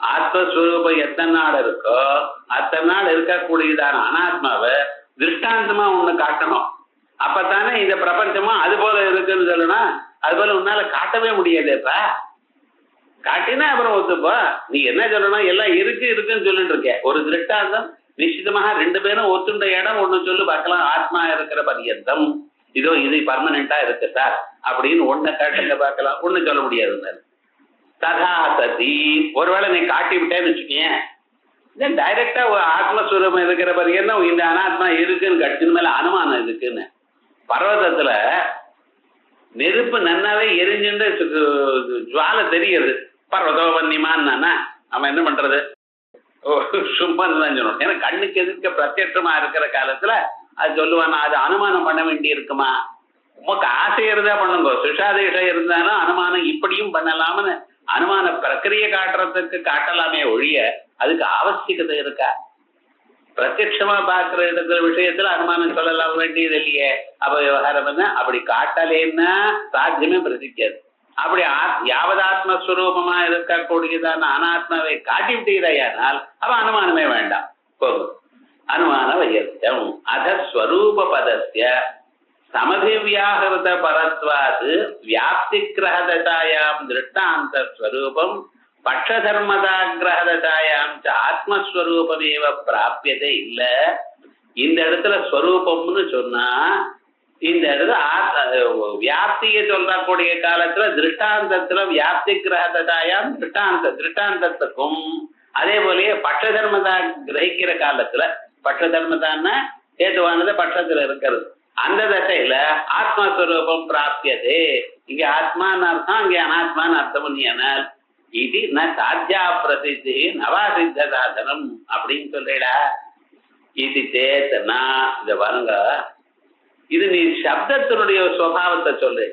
ஆத்மஸ்வரூபம் எத்தனை நாள் இருக்கோ அத்தனை நாள் இருக்கக்கூடியதான அனாத்மாவை திருஷ்டாந்தமா ஒண்ணு காட்டணும். அப்பத்தானே இந்த பிரபஞ்சமா அது போல இருக்குன்னு சொல்லணும். அது போல உன்னால காட்டவே முடியாதுப்பா. காட்டினா அப்புறம் ஒத்துப்பா. நீ என்ன சொல்லணும், எல்லாம் இருக்குன்னு சொல்லிட்டு இருக்க. ஒரு திருஷ்டாந்தம் நிச்சயமாக 2 பேரும் ஒத்துண்ட இடம் ஒண்ணு சொல்லு பார்க்கலாம். ஆத்மா இருக்கிற பரியந்தம் இதோ இது பர்மனண்டா இருக்கு சார் அப்படின்னு ஒண்ணு காட்டுங்க பார்க்கலாம். ஒண்ணு சொல்ல முடியாது. ததா சதி ஒருவேளை நீ காட்டி விட்டேன்னு வச்சுக்கேன், டைரக்டா ஆத்மஸ்வரூபம் இருக்கிற பரியந்தம் இந்த அனாத்மா இருக்குன்னு கட்சின் மேல அனுமானம் இருக்குன்னு. பர்வதத்துல நெருப்பு நன்னாவே எரிஞ்சுட்டு ஜுவாலை தெரிகிறது. பர்வதோபன்னிமான்னா அவன் என்ன பண்றது, சும்மா தான் சொல்லணும். ஏன்னா கண்ணுக்கு எதிர்க்க பிரத்யட்சமா இருக்கிற காலத்துல அது சொல்லுவானா, அது அனுமானம் பண்ண வேண்டி இருக்குமா? உமக்கு ஆசை இருந்தா பண்ணுங்க, சுஷாதேஷம் இருந்தாலும் அனுமானம் இப்படியும் பண்ணலாம்னு அனுமான பிரக்கிரியை காட்டுறதுக்கு காட்டலாமே ஒழிய அதுக்கு அவசியகதை இருக்கா? பிரத்யட்சமா பார்க்கிற இடத்துல விஷயத்துல அனுமானம் சொல்லலாம் வேண்டியது இல்லையே. அப்ப விவகாரம் என்ன, அப்படி காட்டலேன்னா சாத்தியமே பிரசிக்காது. அப்படி யாவதாத்மஸ்வரூபமா இருக்கக்கூடியதான அனாத்மாவை காட்டி விட்டீரையானால் அவ அனுமானமே வேண்டாம், போகும். அனுமான வையத்தியம் அதஸ்வரூப பதஸ்ய சமதிவியாகிருத பரத்வாது வியாப்தி கிரகததாயாம் திருஷ்டாந்த ஸ்வரூபம் பட்சதர்மதாகிரகததாயாம் ஆத்மஸ்வரூபமேவ பிராபியதே இல்ல. இந்த இடத்துல ஸ்வரூபம்னு சொன்னா இந்த இடத்துல வியாப்தியை சொல்லக்கூடிய காலத்துல திருஷ்டாந்தத்துல வியாப்தி கிரகததாயாம் திருஷ்டாந்தத்துக்கும் அதே போலயே பட்சதர்மதா கிரகிக்கிற காலத்துல பட்சதர்மதான்னா ஏதுவானது பட்சத்துல இருக்கிறது. அந்த தசையில ஆத்மஸ்வரூபம் பிராபியதே. இங்க ஆத்மான்னு அர்த்தம், இங்க அனாத்மான்னு அர்த்தம் பண்ணியானால் இது ந சாத்தியா பிரசித்தி நவாசித்த சாதனம் அப்படின்னு சொல்றா. இது சேத்தனா இத பாருங்க, இது நீ சப்தத்தினுடைய சுவாவத்தை சொல்லு.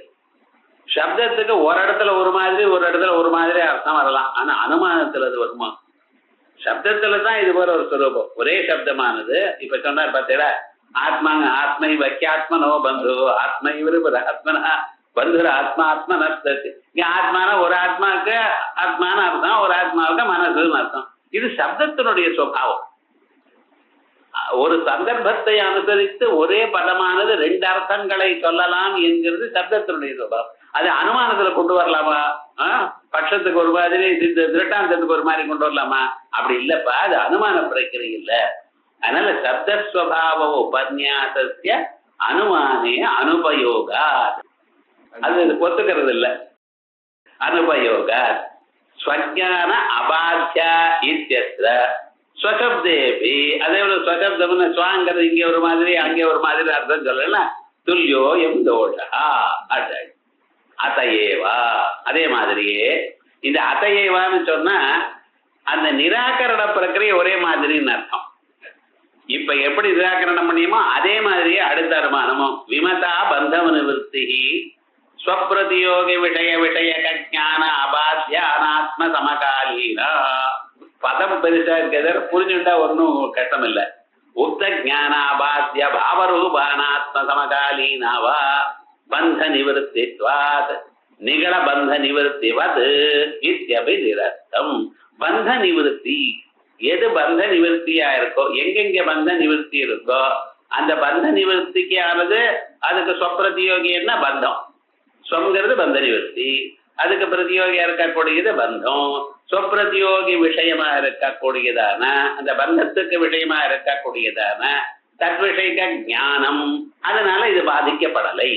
சப்தத்துக்கு ஒரு இடத்துல ஒரு மாதிரி ஒரு இடத்துல ஒரு மாதிரி அர்த்தம் வரலாம். ஆனா அனுமானத்துல அது வருமா? சப்தத்துலதான் இது போல ஒரு சுரூபம். ஒரே சப்தமானது இப்ப சொன்னார் பார்த்தீங்களா, ஆத்மாங்க ஆத்மை வக்கியாத்மனோ பந்து ஆத்மை விரும்புற ஆத்மனா பந்துர ஆத்மா ஆத்மா நஸ்தி. இங்க ஆத்மான ஒரு ஆத்மாவுக்கு ஆத்மான அர்த்தம், ஒரு ஆத்மாவுக்கு மனசுன்னு அர்த்தம். இது சப்தத்தினுடைய சுபாவம். ஒரு சந்தர்ப்பத்தை அனுசரித்து ஒரே பதமானது 2 அர்த்தங்களை சொல்லலாம் என்கிறது சப்தத்தினுடைய சுபாவம். அது அனுமானத்துல கொண்டு வரலாமா? பட்சத்துக்கு ஒரு மாதிரி திருட்டாந்தத்துக்கு ஒரு மாதிரி கொண்டு வரலாமா? அப்படி இல்லப்பா, அது அனுமான பிரக்கிரியை இல்ல. அதனால சப்தஸ்வபாவ உபன்யாசஸ்ய அனுமானே அனுபயோகா, அது ஒத்துக்கிறது இல்ல. அனுபயோகா ஸ்வஜான அபாத்தியா இத்தியஸ்ர ஸ்வசப்தேபி, அதே போல ஸ்வசப்தம்னு ஸ்வாங்கிறது இங்கே ஒரு மாதிரி அங்கே ஒரு மாதிரி அர்த்தம் சொல்லலாம். துல்யோயம் தோஷா அதையேவா, அதே மாதிரியே இந்த அதையேவான்னு சொன்னா அந்த நிராகரண பிரக்கிரியை ஒரே மாதிரின்னு அர்த்தம். இப்ப எப்படி நிராகரணம் பண்ணியுமோ அதே மாதிரியே அடுத்த அனுமானமும் விமதா பந்தம் நிவர்த்தி ஸ்வப்பிரதியோகி விஷய விஷயக ஞான அபாத்திய அனாத்ம சமகாலீனா. பதம் பெருசா இருக்கிறத புரிஞ்சுட்டா ஒன்னும் கஷ்டம் இல்லை. உக்த ஞான அபாத்திய பாவரூபானாத்ம சமகாலீனாவா பந்த நிவர்த்தித்வாத் நிகழ பந்த நிவர்த்திவது இத்யபி நிரஸ்தம். பந்த நிவர்த்தி எது பந்த நிவர்த்தியா இருக்கோ, எங்கெங்க பந்த நிவர்த்தி இருக்கோ அந்த பந்த நிவர்த்திக்கு ஆனது அதுக்கு ஸ்வப்பிரதியோகி என்ன பந்தம், ஸ்வங்கிறது பந்த நிவர்த்தி, அதுக்கு பிரதியோகியா இருக்கக்கூடியது பந்தம். ஸ்வப்பிரதியோகி விஷயமா இருக்கக்கூடியதான அந்த பந்தத்துக்கு விஷயமா இருக்கக்கூடியதான தத்விஷயக ஞானம், அதனால இது பாதிக்கப்படலை.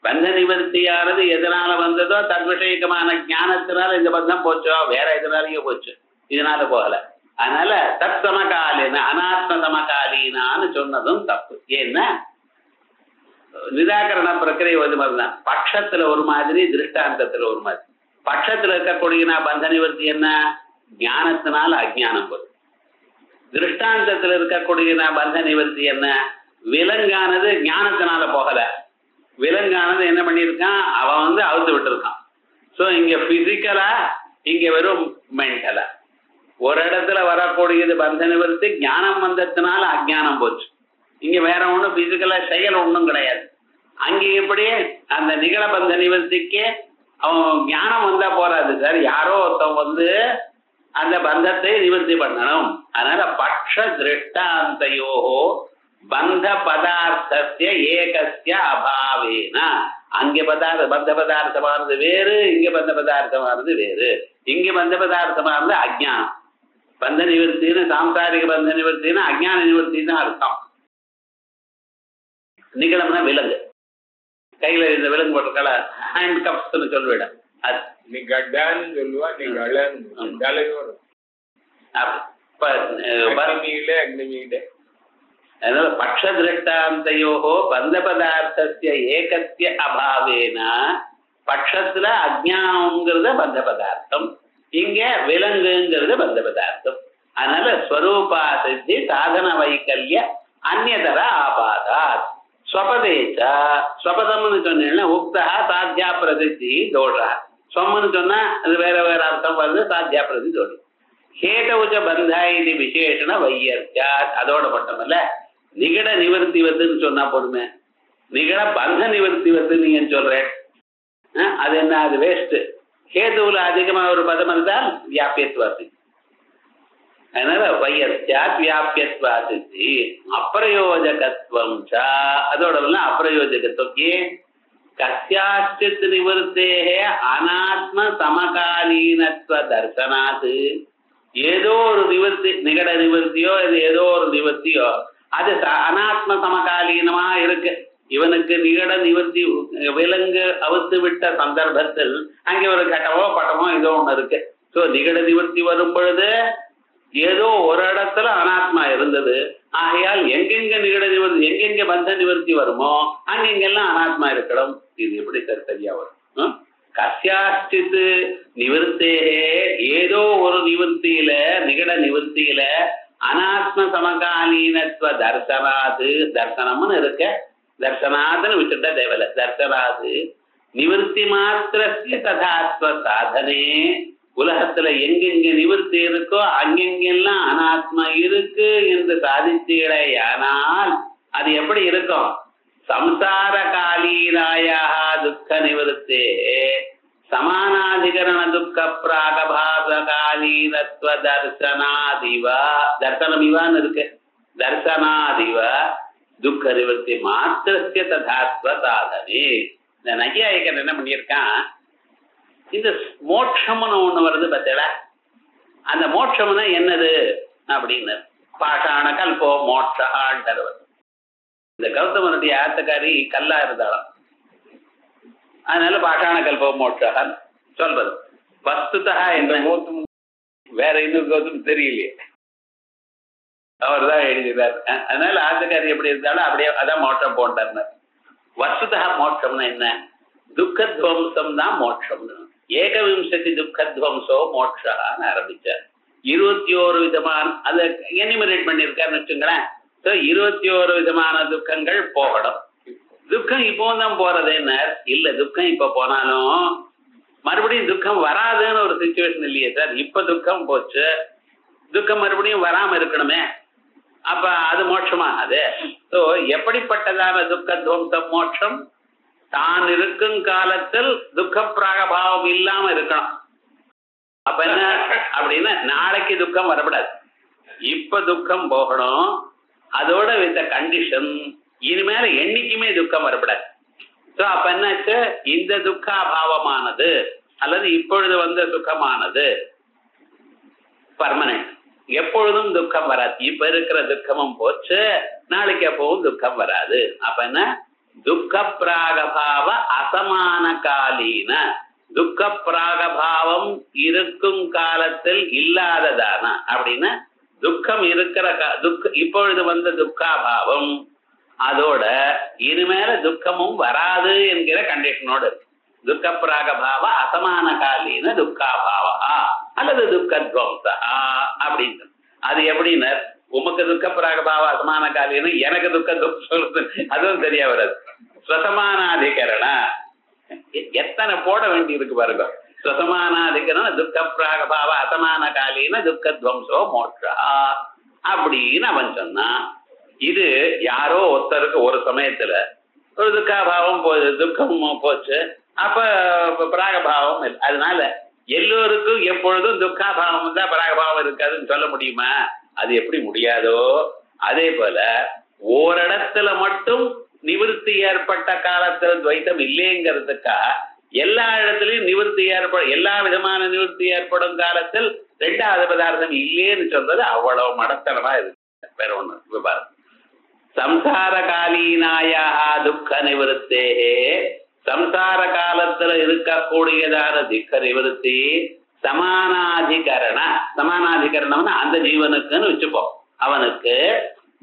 பந்த நிவர்த்தியானது எதனால வந்ததோ தத்விஷயகமான ஞானத்தினால இந்த பந்தம் போச்சோ, வேற எதனாலேயோ போச்சு, இதனால போகல. அதனால தத் சமகாலீன அனாத்ம சமகாலீனான்னு சொன்னதும் தப்பு. ஏன்னா நிராகரண பிரக்கிரியை ஒரு மாதிரி தான். பட்சத்துல ஒரு மாதிரி, திருஷ்டாந்தத்துல ஒரு மாதிரி. பட்சத்துல இருக்கக்கூடிய பந்த நிவர்த்தி என்ன, ஞானத்தினால அஜ்ஞானம் வரும். திருஷ்டாந்தத்துல இருக்கக்கூடிய பந்த நிவர்த்தி என்ன, விலங்கானது ஞானத்தினால போகல, விலங்கானது என்ன பண்ணியிருக்கான், அவன் அவுத்து விட்டுருக்கான். ஸோ இங்க பிசிக்கலா, இங்க வெறும் மென்டலா. ஒரு இடத்துல வரக்கூடியது பந்த நிவர்த்தி, ஞானம் வந்ததுனால அஜ்ஞானம் போச்சு. இங்க வேற ஒண்ணும் பிசிக்கலா செயல் ஒண்ணும் கிடையாது. அங்க எப்படியே அந்த நிகழ பந்த நிவர்த்திக்கு அவன் ஞானம் வந்தா போறாது சார், யாரோ ஒருத்தன் அந்த பந்தத்தை நிவர்த்தி பண்ணணும். அதனால பட்ச திருஷ்டாந்தையோகோ பந்த பதார்த்தஸ்ய ஏகஸ்ய அபாவேன, அங்கே பந்த பதார்த்தமானது வேறு, இங்க பந்த பதார்த்தமானது வேறு. இங்க பந்த பதார்த்தமானது அஜ்ஞானம். பந்த நிவர்த்தின்னு சாம்சாரிக பந்த நிவர்த்தின்னு அஜ்ஞான நிவர்த்தி தான் அர்த்தம். நிகழம்னா விலங்கு, கையில இந்த விலங்கு போட்டிருக்கல ஹேண்ட் கப்ஸ்ன்னு சொல்லிவிடும். அது நீ கட்டான்னு சொல்லுவா, நீ அக்னிமீட. அதனால பட்ச திருஷ்டாந்தையோகோ பந்த பதார்த்தஸ்ய ஏகஸ்ய அபாவேன, பட்சத்துல அஜ்ஞானம்ங்கிறத பந்த பதார்த்தம், இங்க விலங்குங்கிறது பந்த பதார்த்தம். அதனால ஸ்வரூபா சித்தி சாதன வைக்கல்ய அந்நியதர ஆபாதாத் ஸ்வபதேச்ச. ஸ்வபதம்னு சொன்னீங்கன்னா உக்தா சாத்தியா பிரசித்தி தோஷா. ஸ்வம்னு சொன்னா அது வேற வேற அர்த்தம் வருது, சாத்தியா பிரதி தோஷம். ஹேதவுச்ச பந்தா இது விசேஷன வையர்த்தியா. அதோட பட்டமல்ல நிகட நிவர்த்தி வருதுன்னு சொன்னா போதுமே, நிகட பந்த நிவர்த்தி வருது நீங்க சொல்றேன், அது என்ன, அது வேஸ்ட். ஹேதுல அதிகமா ஒரு பதம் இருந்தால் வியாபியத்வாசி. அதனால வையர்த்தியாத் வியாபியத்வாசி அப்பிரயோஜகத்துவம் ச. அதோட அப்பிரயோஜகத்துவம் கஸ்யாச்சித் நிவர்த்தேஹே அனாத்ம சமகாலீனத்துவ தர்சனாது. ஏதோ ஒரு நிவர்த்தி, நிகட நிவர்த்தியோ இது ஏதோ ஒரு நிவர்த்தியோ அது அனாத்ம சமகாலீனமா இருக்கு. இவனுக்கு நிகட நிவர்த்தி விலங்கு அவுத்து விட்ட சந்தர்ப்பத்தில் அங்கே ஒரு கட்டமோ பட்டமோ ஏதோ ஒண்ணு இருக்கு. ஸோ நிகட நிவர்த்தி வரும் பொழுது ஏதோ ஒரு இடத்துல அனாத்மா இருந்தது. ஆகையால் எங்கெங்க நிகட நிவர்த்தி, எங்கெங்க பந்த நிவர்த்தி வருமோ அங்கெங்கெல்லாம் அனாத்மா இருக்கணும். இது எப்படி சரியா வரும்? கஸ்யாச்சித் நிவர்த்தேகே, ஏதோ ஒரு நிவர்த்தியில, நிகட நிவர்த்தியில அனாத்ம சமகாலீனத்துவ தர்சனாது, தர்சனம்னு இருக்க, தர்சனாதுன்னு விட்டுட்டா தேவையில்ல, தர்சனாது நிவர்த்தி மாத்திரஸ்ய ததாத்வ சாதனே. உலகத்துல எங்கெங்க நிவர்த்தி இருக்கோ அங்கெங்கெல்லாம் அனாத்மா இருக்கு என்று சாதித்தீடையானால் அது எப்படி இருக்கும்? சம்சார காலீனாயா துக்க நிவர்த்தே சமானாதிகரண துக்க பிராகபாச காலீனத்துவ தர்சனாதிவா, தர்சனமிவான்னு இருக்கு, தர்சனாதிவ துக்க நிவர்த்தி மாத்திரஸ்ய ததாத்வ சாதனே. இந்த நையாயிகன் என்ன பண்ணியிருக்கான், இந்த மோட்சம்னு ஒண்ணு வருது பார்த்தீங்களா, அந்த மோட்சம்னா என்னது அப்படின்னு பாஷாண கல்போ மோட்சான்றது. இந்த கௌதமனுடைய ஆத்தக்காரி கல்லா இருந்தாலும் அதனால பாஷாண கல்போ மோட்சான் சொல்றது. வஸ்துதா என்ன வேற இன்னொரு கௌதம் தெரியலையே, அவர் தான் எழுதினார். அதனால ஆத்தக்காரி எப்படி இருந்தாலும் அப்படியே அதான் மோட்சம் போட்டார். வஸ்துதா மோட்சம்னா என்ன, துக்கத்வம்சம் தான் மோட்சம்னு. ஏகவிம்சதி துக்கத்வம்சோ மோட்சான்னு ஆரம்பிச்சார். 21 விதமான அதை எனிமரேட் பண்ணியிருக்காருன்னு வச்சுங்களேன். 21 விதமான துக்கங்கள் போகணும். துக்கம் இப்போ தான் போறது என்ன இல்ல, துக்கம் இப்ப போனாலும் மறுபடியும் துக்கம் வராதுன்னு ஒரு சிச்சுவேஷன் இல்லையே சார். இப்ப துக்கம் போச்சு, துக்கம் மறுபடியும் வராம இருக்கணுமே, அப்ப அது மோட்சமா அது? சோ எப்படிப்பட்டதான துக்கத்வம்சம் மோட்சம், தான் இருக்கும் காலத்தில் துக்க பிராகபாவம் இல்லாம இருக்கணும். அப்ப என்ன அப்படின்னா நாளைக்கு துக்கம் வரக்கூடாது, இப்ப துக்கம் போகணும். அதோட வித் கண்டிஷன் இனிமேல என்னைக்குமே துக்கம் வரக்கூடாது. சோ அப்ப என்னாச்சு, இந்த துக்காபாவமானது அல்லது இப்பொழுது வந்த துக்கமானது பர்மனன்ட், எப்பொழுதும் துக்கம் வராது. இப்ப இருக்கிற துக்கமும் போச்சு, நாளைக்கு எப்பவும் துக்கம் வராது. அப்ப என்ன, துக்க பிராகபாவ அசமான காலீன, துக்க பிராகபாவம் இருக்கும் காலத்தில் இல்லாததான அப்படின்னா துக்கம் இருக்கிற இப்பொழுது வந்த துக்காபாவம் அதோட இனிமேல துக்கமும் வராது என்கிற கண்டிஷனோடு இருக்கு. துக்க பிராகபாவ அசமான காலீன துக்காபாவா அல்லது துக்கத்வம்சா அப்படின்னு. அது எப்படின்னு, உமக்கு துக்க பிராகபாவ அசமான காலீன, எனக்கு துக்கம் அதுவும் சரியா வராது. ஸ்வசமானாதிகரண எத்தனை போட வேண்டி இருக்கு பாருங்க. ஸ்வசமானாதிகரண துக்க பிராகபாவ அசமான காலீன துக்கத்வம்சோ மோட்சா அப்படின்னு அவன் சொன்னான். இது யாரோ ஒருத்தருக்கு ஒரு சமயத்துல ஒரு துக்காபாவம் துக்கம் போச்சு, அப்ப பிராகபாவம் இல்லை. அதனால எல்லோருக்கும் எப்பொழுதும் துக்காபாவம் தான் பிராகபாவம் இருக்காதுன்னு சொல்ல முடியுமா? அது எப்படி முடியாதோ அதே போல ஓரிடத்துல மட்டும் நிவர்த்தி ஏற்பட்ட காலத்துல துவைத்தம் இல்லைங்கிறதுக்காக எல்லா இடத்துலயும் நிவர்த்தி எல்லா விதமான நிவர்த்தி ஏற்படும் காலத்தில் ரெண்டாவது பதார்த்தம் இல்லைன்னு சொல்றது அவ்வளவு மடத்தனமா இருக்கு. வேற ஒண்ணு விபாரம். சம்சார காலீனாயாக துக்க நிவர்த்தே, சம்சார காலத்துல இருக்கக்கூடியதான துக்க நிவர்த்தி சமானாதிகரண, சமானாதிகரணம்னா அந்த ஜீவனுக்குன்னு வச்சுப்போம், அவனுக்கு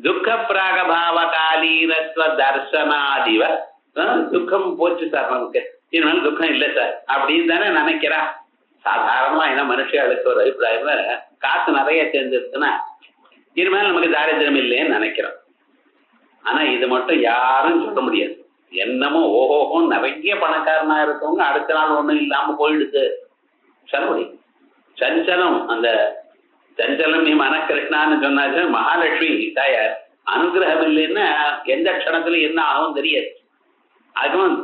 துக்க பிராகபாவ காலீனத்துவ தர்சனாதிவ, துக்கம் போச்சு சார் நமக்கு, இதனால துக்கம் இல்லை சார் அப்படின்னு தானே நினைக்கிறான் சாதாரணமா. ஏன்னா மனுஷர்களுக்கு ஒரு அபிப்பிராயம்ல காசு நிறைய சேர்ந்துருச்சுன்னா இனிமேல் நமக்கு தாரித்திரம் இல்லைன்னு நினைக்கிறோம். ஆனா இது மட்டும் யாரும் சொல்ல முடியாது. என்னமோ ஓஹோஹோ நிறைய பணக்காரனா இருக்கவங்க அடுத்த நாள் ஒண்ணும் இல்லாம போயிடுது சொல்ல முடியும். சஞ்சலம், அந்த சஞ்சலம் நீ மனக்கிருஷ்ணான்னு சொன்னாச்சு மகாலட்சுமி தாயார் அனுகிரகம் இல்லைன்னா எந்த க்ஷணத்துல என்ன ஆகும் தெரியாது. அதுவும்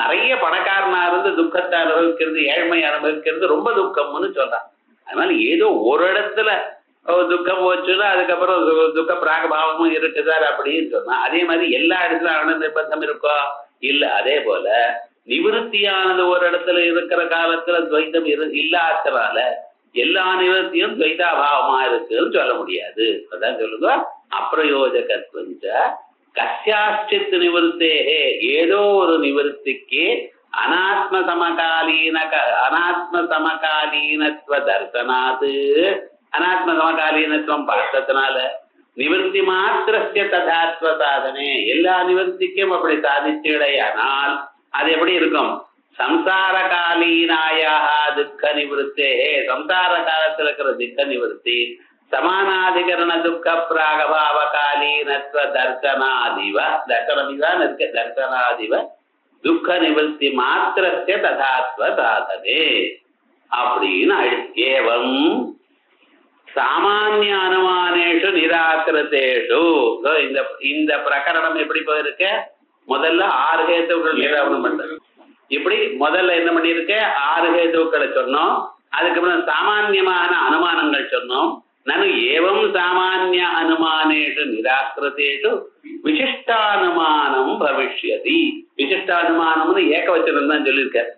நிறைய பணக்காரனா இருந்து துக்கத்தை அனுபவிக்கிறது, ஏழ்மை அனுபவிக்கிறது ரொம்ப துக்கம்னு சொல்றான். அதனால ஏதோ ஒரு இடத்துல துக்கம் போச்சுன்னா அதுக்கப்புறம் துக்க பிராகபாவமும் இருக்கு சார் அப்படின்னு சொன்னா, அதே மாதிரி எல்லா இடத்துல ஆனந்த நிர்பந்தம் இருக்கோ இல்ல. அதே போல நிவர்த்தியானது ஒரு இடத்துல இருக்கிற காலத்துல துவைத்தம் இல்லாதனால எல்லா நிவர்த்தியும் துவைதாபாவமா இருக்குன்னு சொல்ல முடியாது. அதான் சொல்லுங்க, அப்பிரயோஜகத்வஞ்ச கஸ்யாச்சித் நிவர்த்தேகே, ஏதோ ஒரு நிவர்த்திக்கு அனாத்ம சமகாலீனத்துவ தர்சனாது, அனாத்ம சமகாலீனத்துவம் பார்த்ததுனால நிவர்த்தி மாத்திரஸ்ய ததாத்வ சாதனே, எல்லா நிவர்த்திக்கும் அப்படி சாதிச்சுடையானால் அது எப்படி இருக்கும்? சம்சார காலீனாயாக துக்க நிவர்த்தே, சம்சார காலத்தில் இருக்கிற துக்க நிவர்த்தி சமானாதிகரண துக்க பிராகபாவ காலீனத்துவ தர்சனாதிவ, தர்சனமிதான் இருக்கு, தர்சனாதிவ துக்க நிவர்த்தி மாத்திரஸ்ய ததாத்வ சாதனே அப்படின்னு ஏவம் சாமானிய அனுமானேஷு நிராகிருத்தேஷு. இந்த பிரகரணம் எப்படி போயிருக்கு? முதல்ல 6 ஹேத்துக்கள் நிராகரணம் பண்றது. இப்படி முதல்ல என்ன பண்ணிருக்க, 6 ஹேத்துக்களை சொன்னோம். அதுக்கப்புறம் சாமான்யமான அனுமானங்கள் சொன்னோம். நனு ஏவம் சாமானிய அனுமானேஷு நிராகிருதேஷு விசிஷ்டானுமானம் பவிஷ்யதி. விசிஷ்டானுமானம்னு ஏகவச்சனம் தான் சொல்லியிருக்கார்.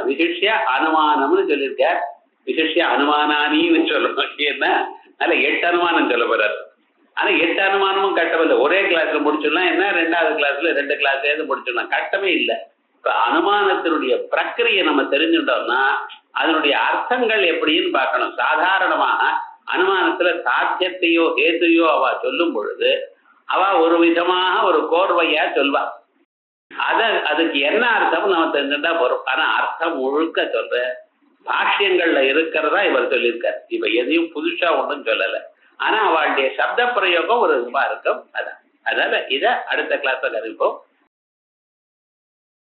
விசிஷ்ய அனுமானம்னு சொல்லியிருக்கார். விசிஷ்ய அனுமானானின்னு சொல்லணும். ஏன்னா அதுல 8 அனுமானம் சொல்ல போறாரு. ஆனா 8 அனுமானமும் கட்டமில்லை. ஒரே கிளாஸ்ல முடிச்சிடலாம், என்ன 2வது கிளாஸ்ல 2 கிளாஸ் முடிச்சிடலாம், கட்டமே இல்லை. இப்ப அனுமானத்தினுடைய பிரக்கிரியை நம்ம தெரிஞ்சுட்டோம்னா அதனுடைய அர்த்தங்கள் எப்படின்னு பார்க்கணும். சாதாரணமாக அனுமானத்துல சாத்தியத்தையோ ஹேத்தையோ அவ சொல்லும் பொழுது அவ ஒரு விதமாக ஒரு கோர்வையா சொல்வா. அதுக்கு என்ன அர்த்தம் நம்ம தெரிஞ்சுட்டா வரும். ஆனா அர்த்தம் முழுக்க சொல்ற பாஷ்யங்கள்ல இருக்கிறதா இவர் சொல்லியிருக்கார். இப்ப எதையும் புதுசா ஒன்றும் சொல்லல. ஆனா அவளுடைய சப்த பிரயோகம் ஒரு விதமா இருக்கும். அதான் அதனால இத அடுத்த கிளாஸ்ல கருப்போம்.